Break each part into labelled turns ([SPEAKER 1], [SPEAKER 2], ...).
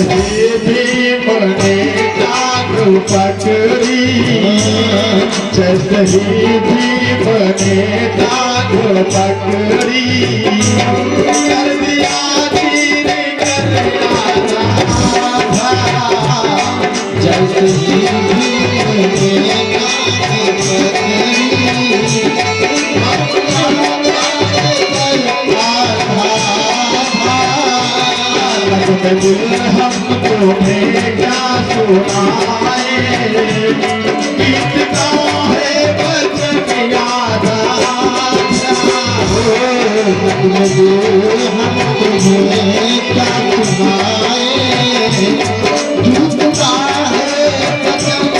[SPEAKER 1] ही भीम ने कांधू पकड़ी, जैसे ही भीम ने कांधू पकड़ी, कर दिया तीर गलियारा, जैसे ही भीम ने कांधू पकड़ी। हम तुम्हें क्या सुनाए, गीत है बचन याद हम तुम्हें क्या सुनाए, गीत है बचन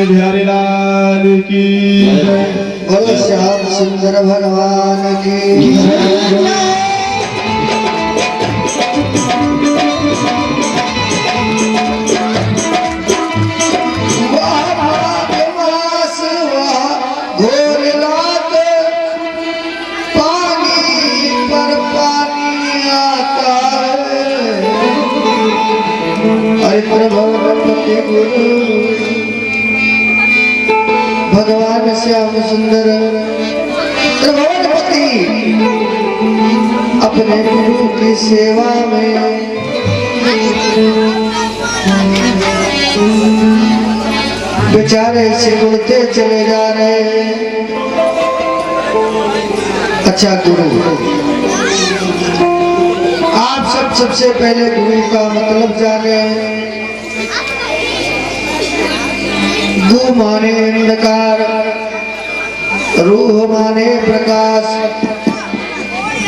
[SPEAKER 1] बिहारी लाल की
[SPEAKER 2] बोलो श्याम सुंदर भगवान की भगवान श्याम सुंदर त्रिभुवनपति अपने गुरु की सेवा में बेचारे सिकुड़ते चले जा रहे हैं। अच्छा गुरु, आप सबसे पहले गुरु का मतलब जाने। गु माने अंधकार, रूह माने प्रकाश,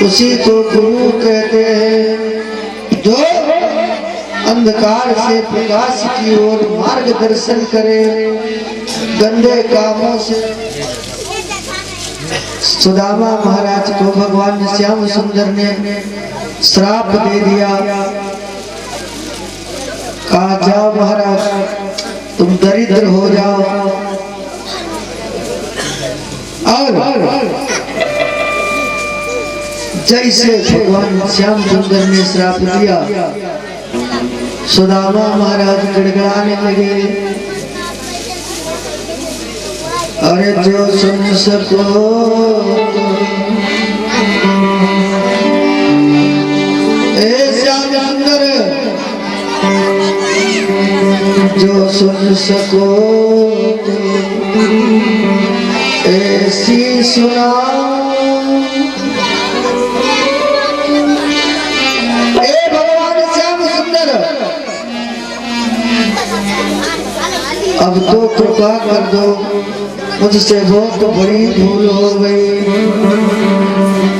[SPEAKER 2] उसी को गुरु कहते हैं जो अंधकार से प्रकाश की ओर मार्गदर्शन करे। गंदे कामों से सुदामा महाराज को भगवान श्याम सुंदर ने श्राप दे दिया। कहा जाओ महाराज तुम दरिद्र हो जाओ। और जैसे भगवान श्याम सुंदर ने श्राप दिया, सुदामा महाराज गड़गड़ाने लगे। अरे जो सुन सको ए श्याम सुंदर, जो सुन सको ऐसी सुना। ए भगवान श्याम सुंदर, अब तो कृपा कर दो, मुझसे बहुत बड़ी भूल हो गई,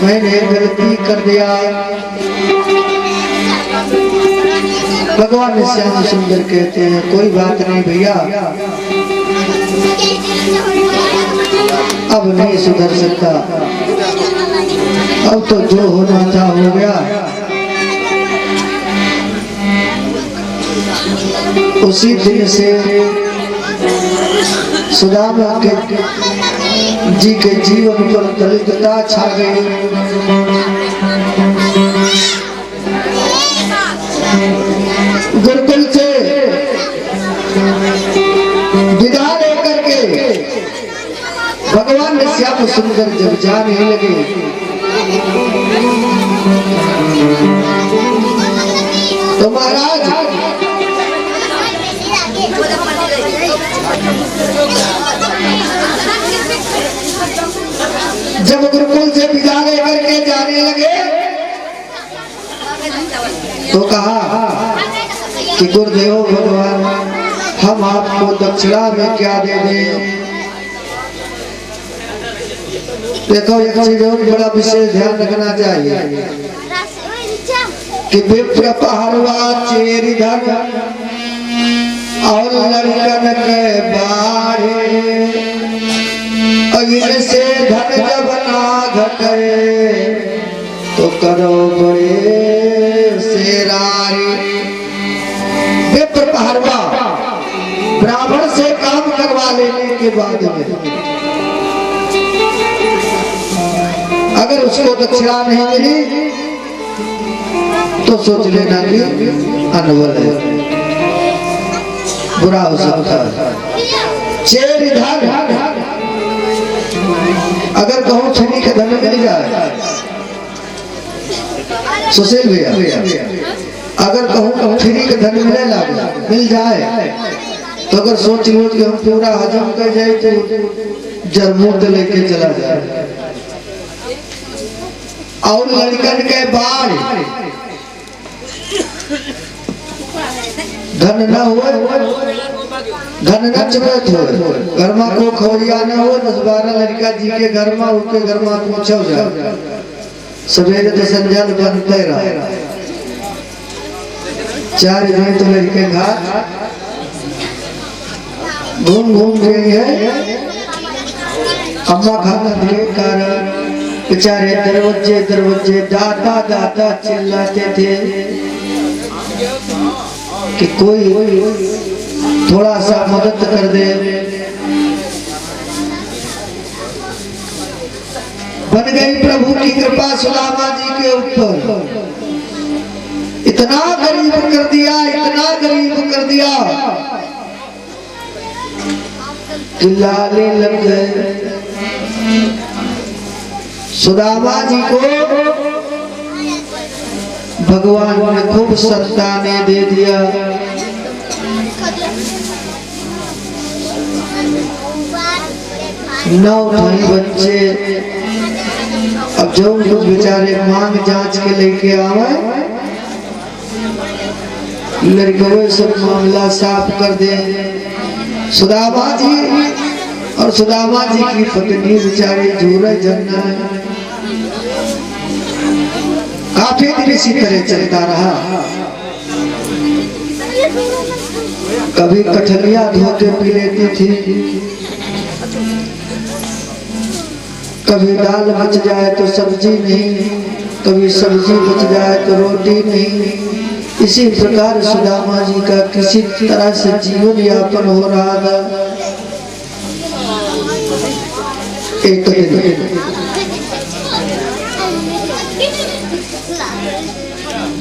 [SPEAKER 2] मैंने गलती कर दिया। भगवान श्याम सुंदर कहते हैं कोई बात नहीं भैया, अब नहीं सुधर सकता, अब तो जो होना था हो गया। उसी दिन से सुदामा के जी के जीवन पर दरिद्रता छा गई। गुरुकुल से विदा लेकर के भगवान श्याम सुंदर जब जाने लगे तो महाराज जब गुरुकुल से विदा लेकर के जाने लगे तो कहा कि गुरुदेव भगवान हम आपको दक्षिणा में क्या दे दें। देखो एक चीज बड़ा विशेष ध्यान रखना चाहिए कि विप्र पहरवा चेरी धन और लड़कन के बाढ़े, इनसे धन जब ना घटे तो करो बड़े सेरारी। विप्र पहरवा ब्राह्मण से काम करवा लेने के बाद में अगर उसको दक्षिणा नहीं मिली तो सोच लेना कि अनबल है, बुरा हो सकता है। चेरी धन, अगर कहूँ छनी का धन मिल जाए, सुशील भैया अगर कहूँ फ्री का धन मिल जाए तो अगर सोच लो कि हम पूरा हजम कर जाए तो जरमूर्त लेके चला जाए। और लड़कन के बाढ़ धन न हो, धन न चबत हो, घर में को खोरिया न हो, 10-12 लड़का जी के घर में उनके घर में पूछो जाए, सवेरे तो संजल बनते रहा। 4 दिन तो लड़के घाट घूम घूम रही है। अम्मा खाना के कारण बेचारे दरवाजे दरवाजे दादा दादा चिल्लाते थे कि कोई थोड़ा सा मदद कर दे। बन गई प्रभु की कृपा सुदामा जी के ऊपर। इतना गरीब कर दिया, इतना गरीब कर दिया कि लाले लग गए। सुदामा जी को भगवान ने खूब संतानें दे दिया। नौ बच्चे। अब जो कुछ बेचारे मांग जांच के लेके आवे, लड़कों सब मामला साफ कर दे। सुदामा जी और सुदामा जी की पत्नी बेचारी झूरे जन्ना काफी दिन इसी तरह चलता रहा। कभी कठलिया धो के पी लेती थी, कभी दाल बच जाए तो सब्जी नहीं, कभी सब्जी बच जाए तो रोटी नहीं। इसी प्रकार सुदामा जी का किसी तरह से जीवन यापन हो रहा था। एक दिन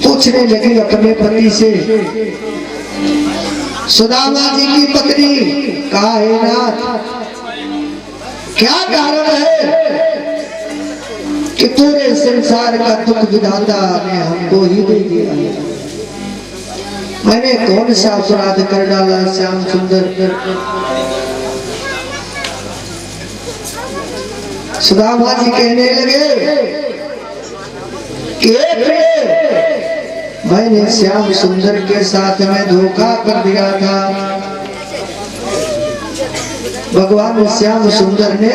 [SPEAKER 2] पूछने लगी अपने पति से, सुदामा जी की पत्नी, कहा है नाथ क्या कारण है कि पूरे संसार का दुख विधाता ने हमको ही दे दिया? मैंने कौन सा अपराध कर डाला श्याम सुंदर? सुदामा जी कहने लगे कि मैंने श्याम सुंदर के साथ में धोखा कर दिया था। भगवान श्याम सुंदर ने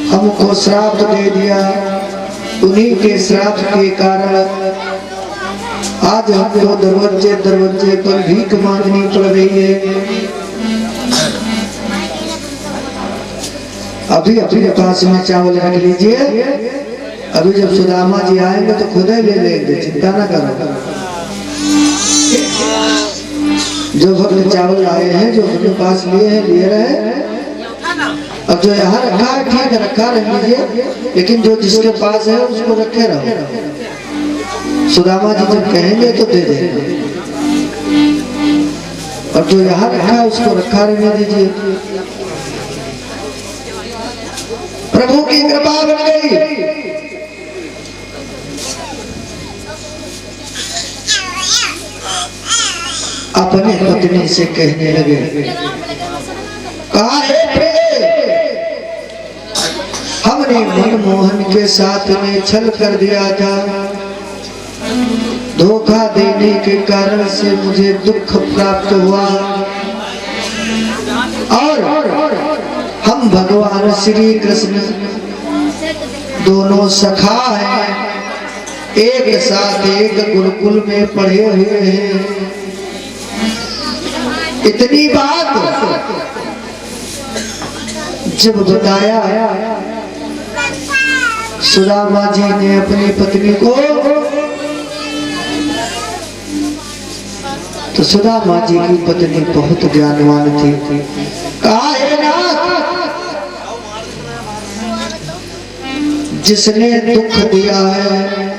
[SPEAKER 2] हमको श्राप दे दिया। उन्हीं के श्राप के कारण आज हमको दरवाजे दरवाजे पर भीख मांगनी पड़ रही है। अभी अपने पास में चावल रख लीजिए, अभी जब सुदामा जी आएंगे तो खुद ही ले लेंगे, चिंता ना करो। जो भक्त चावल आए हैं, जो अपने पास लिए हैं, लिए रहे। अब जो यहाँ रखा है ठीक है, रखा रख लीजिए, लेकिन जो जिसके पास है उसको रखे रहो। सुदामा जी जब कहेंगे तो दे देंगे, और जो यहाँ रखा है उसको रखा रहने दीजिए। प्रभु की कृपा बन गई। अपने पत्नी से कहने लगे, कहा हमने मनमोहन के साथ में छल कर दिया था। धोखा देने के कारण से मुझे दुख प्राप्त हुआ, और हम भगवान श्री कृष्ण दोनों सखा हैं, एक साथ एक गुरुकुल में पढ़े हुए हैं। इतनी बात जब बताया सुदामा जी ने अपनी पत्नी को, तो सुदामा जी की पत्नी बहुत ज्ञानवान थी। कहा है ना, जिसने दुख दिया है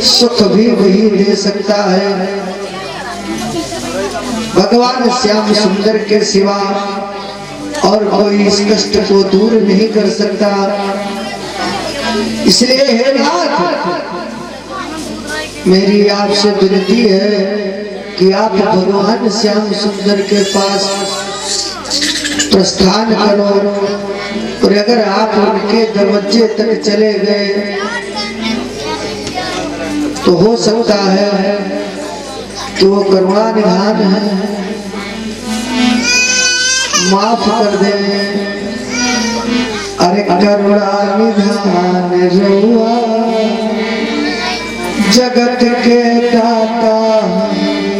[SPEAKER 2] सुख भी वही दे सकता है। भगवान श्याम सुंदर के सिवा और कोई इस कष्ट को दूर नहीं कर सकता। इसलिए हे नाथ, मेरी आपसे विनती है कि आप भगवान श्याम सुंदर के पास प्रस्थान करो, और अगर आप उनके दरवाजे तक चले गए तो हो सकता है कि वो करुणा निधान है, माफ कर दे। अरे करुणा निधान रहुआ जगत के दाता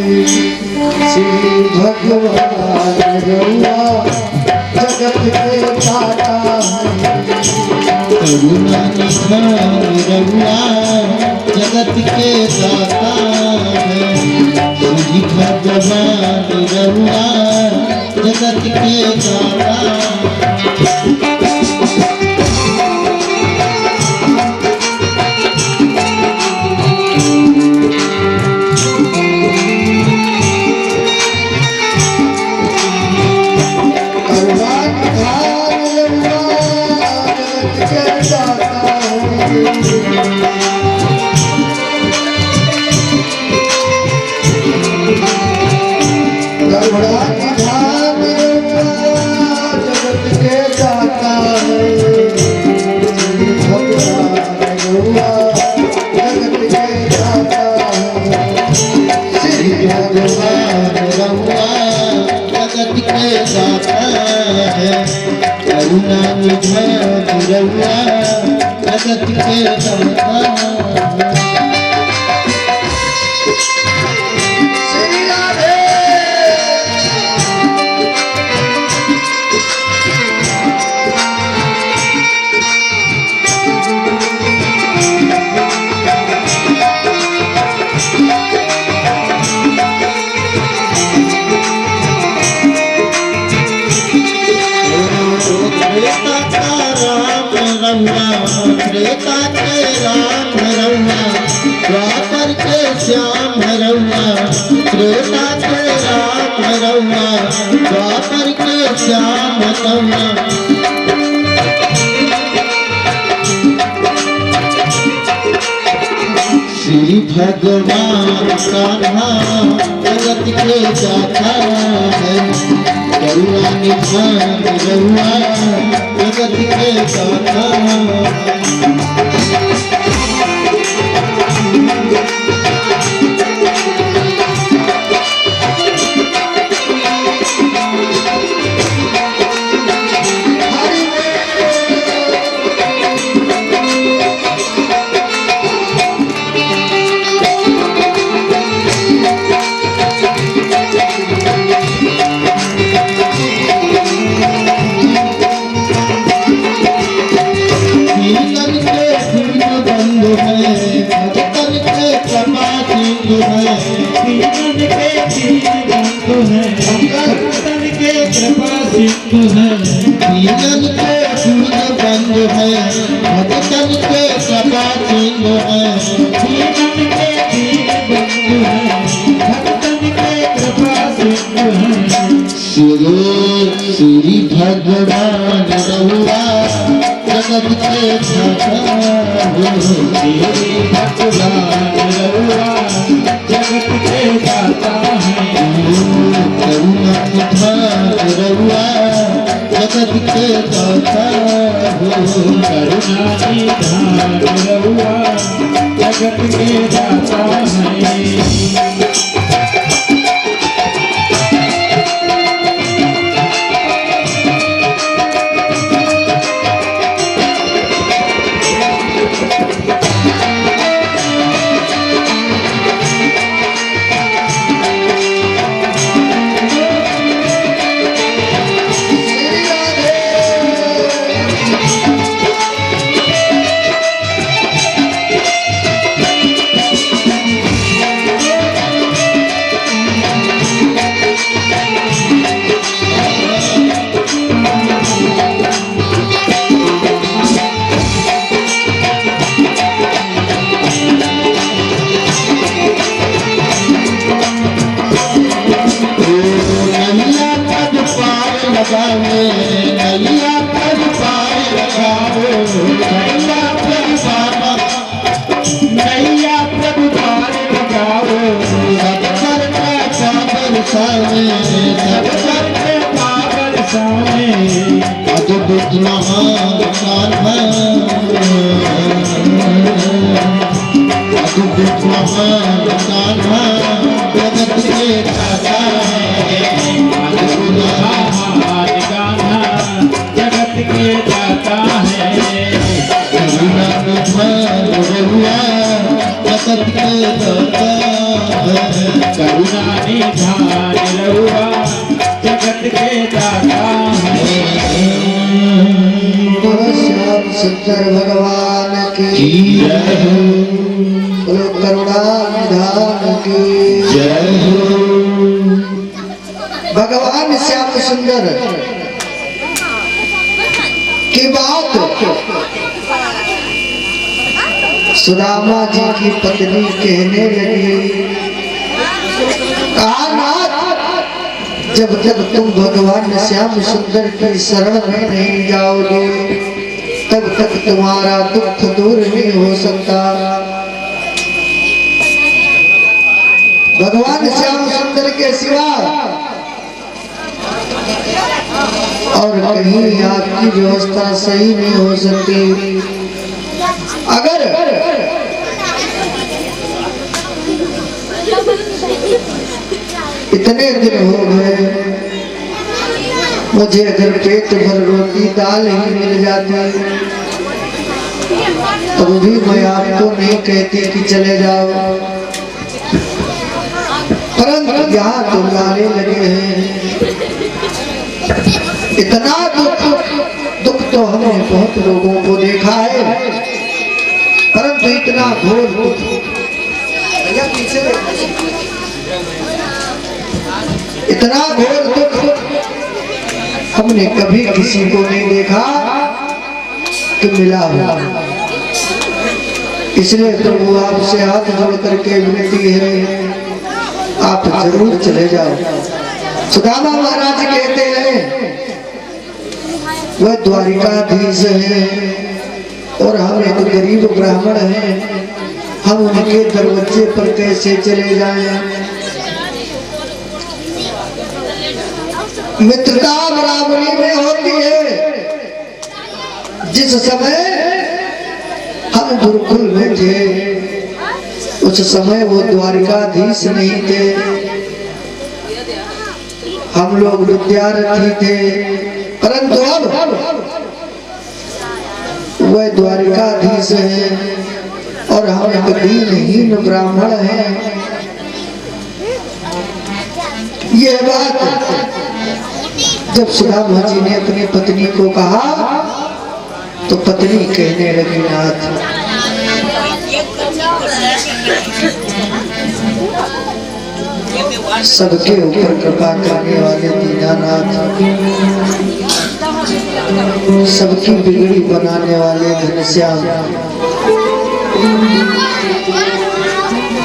[SPEAKER 2] श्री भगवान रउआ जगत के दाता
[SPEAKER 1] करुणा निधान रउआ जगत के दाता है। श्री भगवान रउआ जगत के दाता। करुणा निधान रउआ जगत के दाता। त्रेता के राम रउआ द्वापर के श्याम रउआ। त्रेता के राम रउआ द्वापर के श्याम रउआ। श्री भगवान कान्हा जगत के दाता है। करुणा निधान रउआ जगत के दाता। भगतन के सूझ बंद है भगतन के सदा सिंह है। भगतन के दीन बंधु है भगतन के कृपा सिंह है। श्री भगवान रउआ जगत के दाता हो। श्री भगवान रउआ जगत के दाता है। करुणा निधान रउआ जगत के दाता हो। करुणा निधान रउआ जगत के दाता है। नैया पर पार लगाओ नैया पर बाबा नैया पर पार लगाओ। सब कर के पागल सावे सब कर के पागल सावे। अद्भुत महान कान्हा अद्भुत महान कान्हा जगत के दाता है। अद्भुत महान कान्हा जगत के दाता है। करुणा निधान रउआ जगत के दाता है, करुणा निधान रहुआ जगत के दाता है।
[SPEAKER 2] श्याम सुंदर भगवान की
[SPEAKER 1] जय हो,
[SPEAKER 2] बोलो करुणा निधान की
[SPEAKER 1] जय हो।
[SPEAKER 2] भगवान श्याम सुंदर की बात सुदामा जी की पत्नी कहने लगी, कहा नाथ, जब तक तुम भगवान श्याम सुंदर की शरण में नहीं जाओगे तब तक तुम्हारा दुख दूर नहीं हो सकता। भगवान श्याम सुंदर के सिवा और कहीं आपकी व्यवस्था सही नहीं हो सकती। अगर इतने दिन हो गए मुझे अगर पेट भर रोटी दाल ही मिल जाती तब भी मैं आपको नहीं कहती कि चले जाओ, परंतु यहाँ तो लाने लगे हैं। इतना दुख तो हमने बहुत लोगों को देखा है, परंतु इतना घोर दुख भैया पीछे इतना घोर दुख हमने कभी किसी को नहीं देखा कि मिला हो। इसलिए प्रभु आपसे हाथ जोड़ करके विनती है, आप जरूर चले जाओ। सुदामा महाराज कहते हैं वह द्वारिकाधीश है और हम एक गरीब ब्राह्मण हैं, हम उनके दरवाजे पर कैसे चले जाएं। मित्रता बराबरी में होती है। जिस समय हम गुरुकुल में थे उस समय वो द्वारिकाधीश नहीं थे, हम लोग विद्यार्थी थे, परंतु अब वह द्वारिकाधीश है और हम एक दीनहीन ब्राह्मण हैं। यह बात जब सुदामा जी ने अपनी पत्नी को कहा तो पत्नी कहने लगी, नाथ सबके ऊपर कृपा करने वाले दीनानाथ, सबकी बिगड़ी बनाने वाले घनश्याम,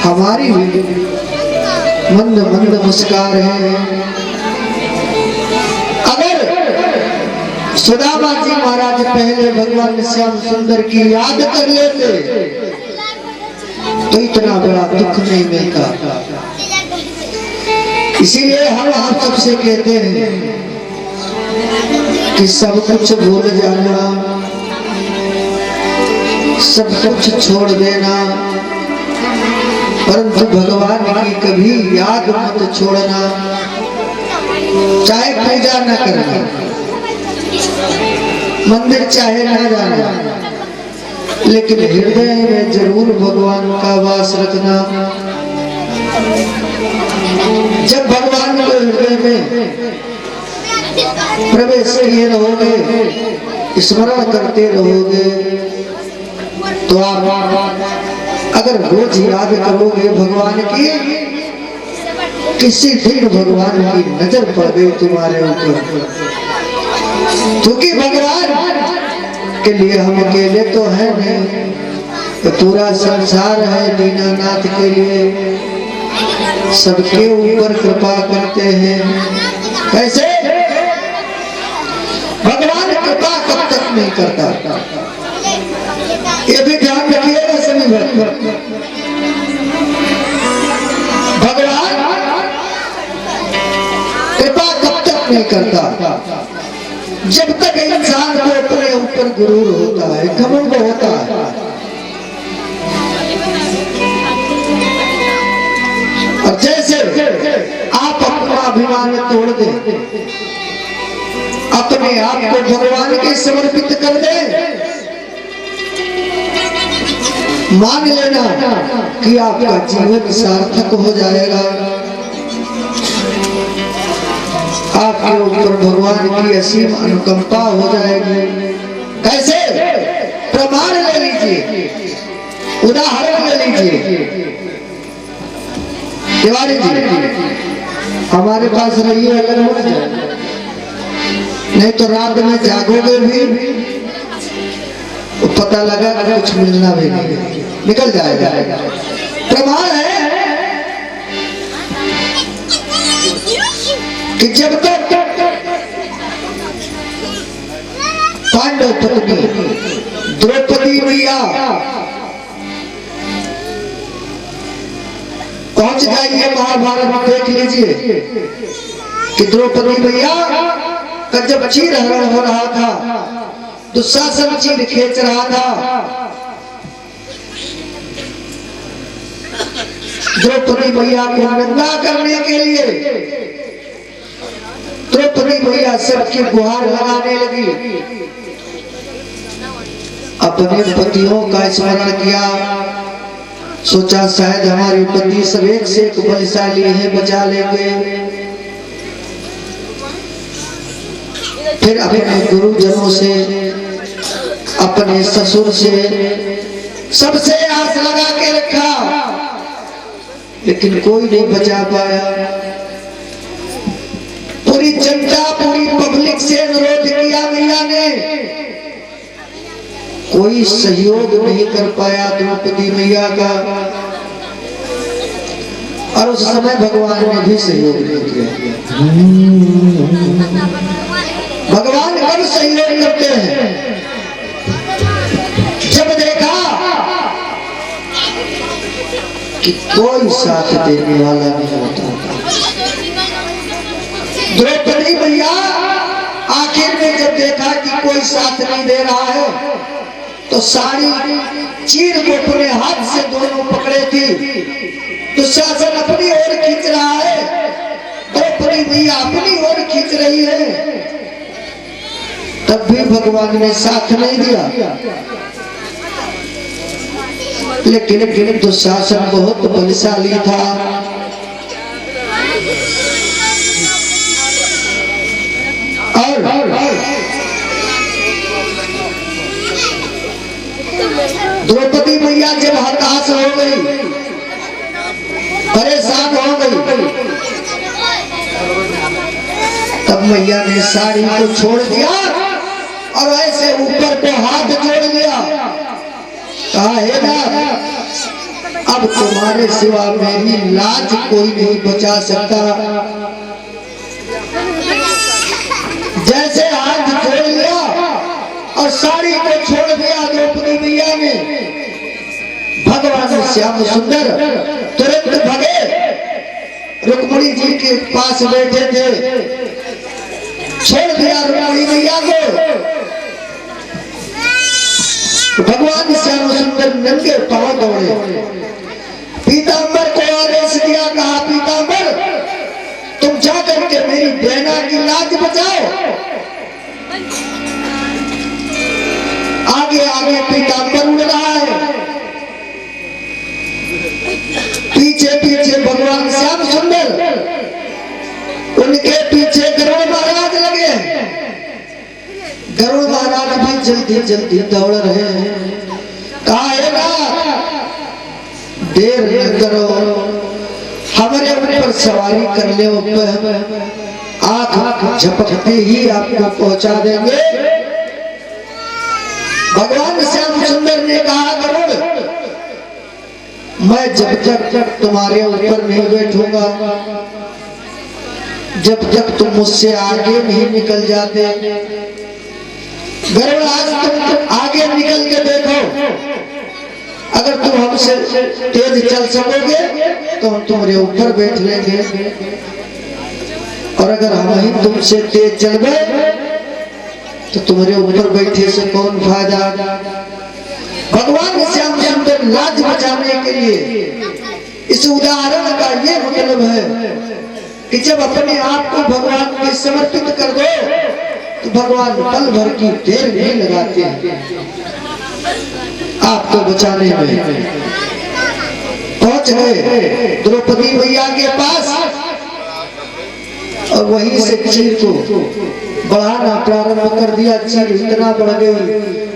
[SPEAKER 2] हमारी मंद मंद मुस्कान है। सुदामा जी महाराज पहले भगवान श्याम सुंदर की याद कर लेते तो इतना बड़ा दुख नहीं मिलता। इसीलिए हम आप सबसे कहते हैं कि सब कुछ भूल जाना, सब कुछ छोड़ देना, परंतु भगवान की कभी याद मत छोड़ना। चाहे पूजा न करना, मंदिर चाहे न जाना, लेकिन हृदय में जरूर भगवान का वास रखना। जब भगवान को हृदय में प्रवेश किए रहोगे, स्मरण करते रहोगे, तो आप अगर रोज याद करोगे भगवान की, किसी दिन भगवान की नजर पड़ गई तुम्हारे ऊपर, क्योंकि भगवान के लिए हम अकेले तो है नहीं, तो पूरा संसार है दीनानाथ के लिए, सबके ऊपर कृपा करते हैं। कैसे? भगवान कृपा कब तक नहीं करता, ये भी ध्यान रखिएगा सभी भक्त। भगवान कृपा कब तक नहीं करता, जब तक इंसान को अपने ऊपर गुरूर होता है, घमंड होता है। और जैसे आप अपना अभिमान तोड़ दे, अपने आप को भगवान के समर्पित कर दे, मान लेना कि आपका जीवन सार्थक हो जाएगा। आपके ऊपर भगवान की असीम अनुकंपा हो जाएगी। कैसे? प्रमाण ले लीजिए, उदाहरण ले लीजिए। तिवारी जी हमारे पास रहिए, अगर मत जाए, नहीं तो रात में जागोगे भी तो पता लगा कुछ मिलना भी नहीं, निकल जाएगा। प्रमाण है कि जब तक पांडव पत्नी द्रौपदी मैया पहुंच गई है, महाभारत में देख लीजिए कि द्रौपदी मैया का जब चीर हरण हो रहा था, दुशासन चीर खींच रहा था, द्रौपदी मैया को निंदा करने के लिए द्रौपदी मैया सबकी गुहार लगाने लगी। अपने पतियों का स्मरण किया, सोचा शायद हमारे पति सब एक से एक बलशाली है, बचा लेंगे। फिर अपने गुरुजनों से, अपने ससुर से, सबसे आस लगा के रखा, लेकिन कोई नहीं बचा पाया। पूरी जनता, पूरी पब्लिक से अनुरोध किया मैया ने, कोई सहयोग नहीं कर पाया द्रौपदी मैया का। और उस समय भगवान ने भी सहयोग नहीं किया। भगवान कब सहयोग करते हैं? जब देखा कि कोई साथ देने वाला नहीं होता। द्रौपदी मैया आखिर में जब देखा कि कोई साथ नहीं दे रहा है, तो साड़ी चीर को अपने हाथ से दोनों पकड़े थी, दुशासन अपनी ओर खींच रहा है, द्रौपदी मैया अपनी ओर खींच रही है, तब भी भगवान ने साथ नहीं दिया। लेकिन दुशासन बहुत बलशाली था। और द्रौपदी मैया जब हताश हो गई, परेशान हो गई, तब मैया ने साड़ी को छोड़ दिया और ऐसे ऊपर को हाथ जोड़ लिया, कहा हे नाथ, अब तुम्हारे सिवा मेरी लाज कोई नहीं बचा सकता। जैसे हाथ जोड़ लिया और साड़ी को छोड़ दिया द्रौपदी मैया ने, भगवान श्याम सुंदर तुरंत भगे, रुक्मिणी जी के पास बैठे थे, छोड़ दिया रुक्मिणी मैया को। भगवान श्याम सुंदर नंगे पांव दौड़े, पीतांबर को आदेश दिया, कहा पीतांबर तुम जाकर के मेरी बहना की लाज बचाओ। आगे आगे पीतांबर उड़ रहा है, पीछे पीछे भगवान श्याम सुंदर, उनके पीछे गरुड़ महाराज लगे। गरुड़ महाराज भी जल्दी जल्दी दौड़ रहे हैं। कहा देर न करो, हमारे ऊपर सवारी कर ले, आंख झपकते ही आपको पहुंचा देंगे। भगवान श्याम सुंदर ने कहा गरुड़, मैं जब तक तुम्हारे ऊपर नहीं बैठूंगा, जब तक तुम मुझसे आगे नहीं निकल जाते। गरुड़ आज तुम आगे निकल के देखो, अगर तुम हमसे तेज चल सकोगे तो हम तुम्हारे ऊपर बैठ लेंगे, और अगर हम ही तुमसे तेज चल गए तो तुम्हारे ऊपर बैठे से कौन फायदा। भगवान श्याम सुंदर लाज बचाने के लिए इस उदाहरण का ये मतलब है कि जब अपने आप को भगवान के समर्पित कर दो तो भगवान पल भर की देर नहीं लगाते हैं। आपको बचाने में पहुंच गए द्रौपदी मैया के पास और वहीं से चीर को बढ़ाना प्रारंभ कर दिया। चीर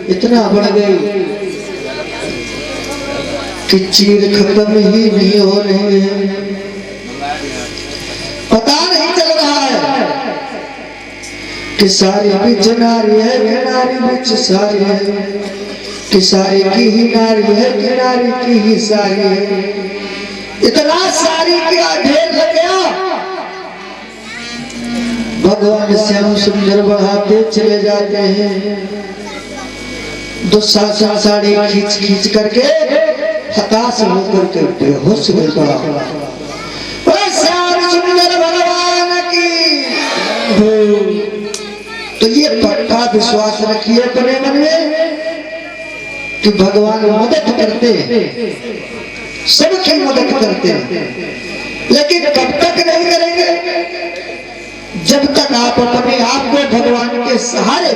[SPEAKER 2] इतना बढ़ गई कि चीर खत्म ही नहीं हो रही है। पता नहीं चल रहा है कि सारी बिच नारी है कि नारी बिच सारी है, कि सारी की ही नारी है कि नारी की ही सारी है। इतना सारी क्या ढेर लग गया। भगवान श्याम सुंदर बढ़ाते चले जाते हैं। दुशासन साड़ी खींच खींच करके हताश होकर के बेहोश हो पड़ा। श्याम सुंदर भगवान की। तो ये पक्का विश्वास रखिए अपने मन में कि भगवान मदद करते हैं, सबकी मदद करते हैं, लेकिन कब तक नहीं करेंगे जब तक आप अपने आप को भगवान के सहारे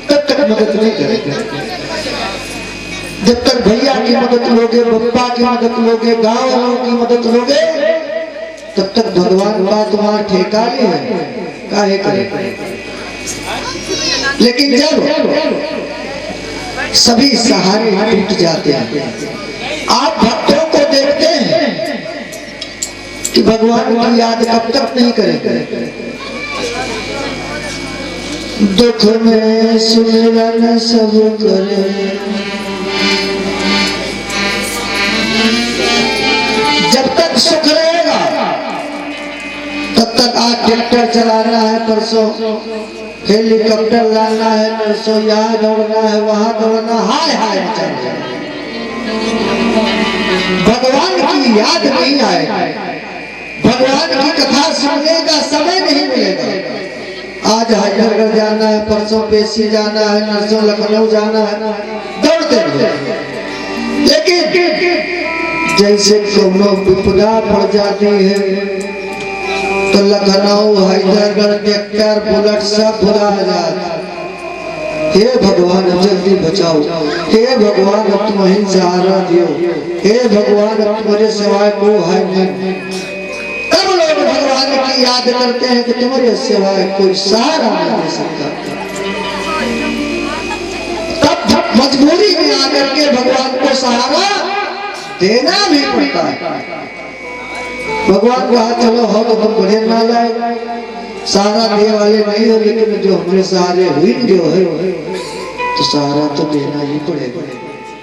[SPEAKER 2] तब तक मदद नहीं करेंगे। जब तक भैया की मदद लोगे, बप्पा की मदद लोगे, गांव वालों की मदद लोगे, तब तक भगवान का तुम्हारा ठेका नहीं है, काहे करे। लेकिन जब सभी सहारे टूट जाते हैं, आप भक्तों को देखते हैं कि भगवान की याद कब तक नहीं करेंगे। दुख में सुमिरन सब करे, जब तक सुख रहेगा तब तक आज ट्रैक्टर चलाना है, परसों हेलीकॉप्टर लाना है, परसों यहाँ दौड़ना है, वहां दौड़ना, हाय हाय चल जाए। भगवान की याद नहीं आएगी, भगवान की कथा सुनने का समय नहीं मिलेगा। आज हैदराबाद जाना है, परसों पेशी जाना है, नरसों लखनऊ जाना है, दौड़ते रहेंगे। लेकिन जैसे कोनो विपदा पड़ जाती है तो लखनऊ हैदराबाद ट्रैक्टर बुलेट सब भुला जाता। हे भगवान जल्दी बचाओ, हे भगवान तुम ही सहारा दियो, हे भगवान तुम्हारे सिवाय को है नहीं। तब लोग भगवान की याद करते हैं कि तुम्हारे सिवाय कोई सहारा नहीं दे सकता। तब मजबूरी में आकर के भगवान को सहारा देना भी पड़ता है। भगवान कहा चलो हो तो हम बड़े ना लाए, सहारा दे वाले नहीं हो, लेकिन जो हमारे सहारे हुई जो है तो सहारा तो देना ही पड़ेगा।